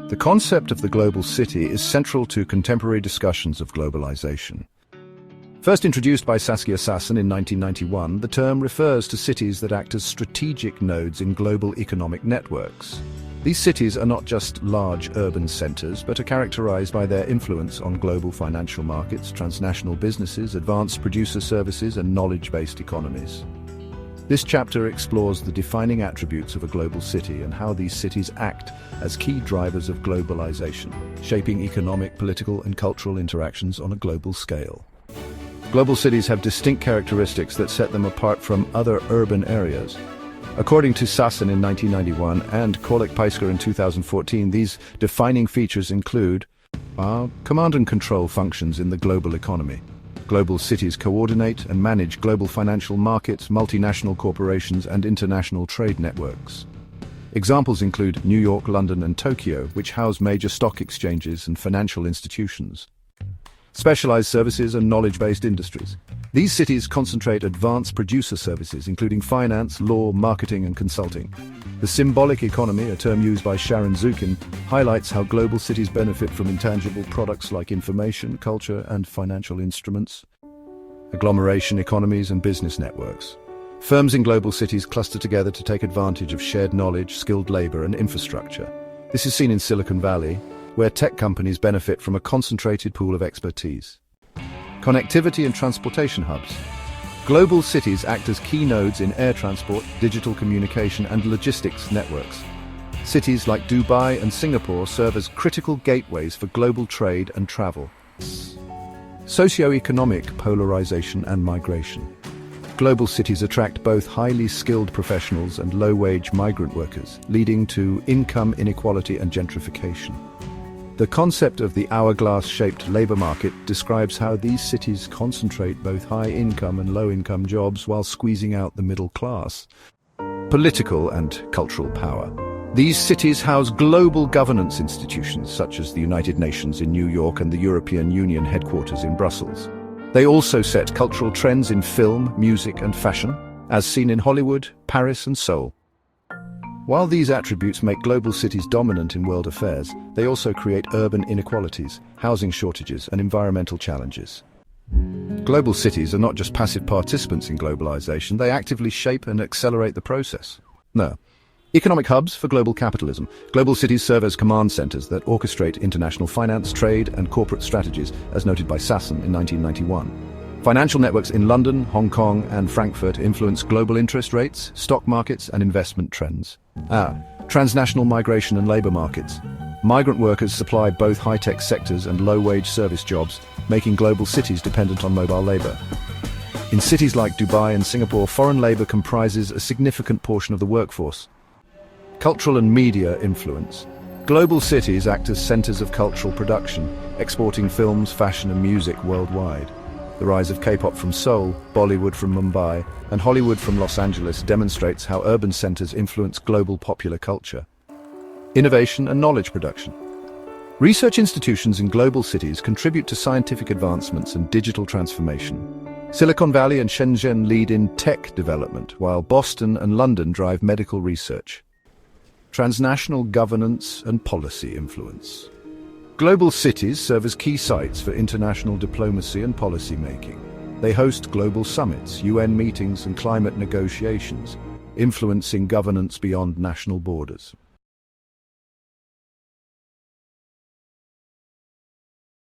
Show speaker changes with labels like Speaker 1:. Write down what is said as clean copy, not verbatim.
Speaker 1: The concept of the global city is central to contemporary discussions of globalization. First introduced by Saskia Sassen in 1991, the term refers to cities that act as strategic nodes in global economic networks. These cities are not just large urban centers, but are characterized by their influence on global financial markets, transnational businesses, advanced producer services, and knowledge-based economies. This chapter explores the defining attributes of a global city and how these cities act as key drivers of globalization, shaping economic, political, and cultural interactions on a global scale. Global cities have distinct characteristics that set them apart from other urban areas. According to Sassen in 1991 and Korlik-Peisker in 2014, these defining features include command and control functions in the global economy. Global cities coordinate and manage global financial markets, multinational corporations, and international trade networks. Examples include New York, London, and Tokyo, which house major stock exchanges and financial institutions. Specialized services and knowledge-based industries. These cities concentrate advanced producer services, including finance, law, marketing, and consulting. The symbolic economy, a term used by Sharon Zukin, highlights how global cities benefit from intangible products like information, culture, and financial instruments. Agglomeration economies and business networks. Firms in global cities cluster together to take advantage of shared knowledge, skilled labor, and infrastructure. This is seen in Silicon Valley, where tech companies benefit from a concentrated pool of expertise. Connectivity and transportation hubs. Global cities act as key nodes in air transport, digital communication, and logistics networks. Cities like Dubai and Singapore serve as critical gateways for global trade and travel. Socioeconomic polarization and migration. Global cities attract both highly skilled professionals and low-wage migrant workers, leading to income inequality and gentrification. The concept of the hourglass-shaped labor market describes how these cities concentrate both high-income and low-income jobs while squeezing out the middle class. Political and cultural power. These cities house global governance institutions such as the United Nations in New York and the European Union headquarters in Brussels. They also set cultural trends in film, music, and fashion, as seen in Hollywood, Paris, and Seoul. While these attributes make global cities dominant in world affairs, they also create urban inequalities, housing shortages, and environmental challenges. Global cities are not just passive participants in globalization, they actively shape and accelerate the process. No. Economic hubs for global capitalism. Global cities serve as command centers that orchestrate international finance, trade, and corporate strategies, as noted by Sassen in 1991. Financial networks in London, Hong Kong, and Frankfurt influence global interest rates, stock markets, and investment trends. Transnational migration and labor markets. Migrant workers supply both high-tech sectors and low-wage service jobs, making global cities dependent on mobile labor. In cities like Dubai and Singapore, foreign labor comprises a significant portion of the workforce. Cultural and media influence. Global cities act as centers of cultural production, exporting films, fashion, and music worldwide. The rise of K-pop from Seoul, Bollywood from Mumbai, and Hollywood from Los Angeles demonstrates how urban centers influence global popular culture. Innovation and knowledge production. Research institutions in global cities contribute to scientific advancements and digital transformation. Silicon Valley and Shenzhen lead in tech development, while Boston and London drive medical research. Transnational governance and policy influence. Global cities serve as key sites for international diplomacy and policy making. They host global summits, UN meetings, and climate negotiations, influencing governance beyond national borders.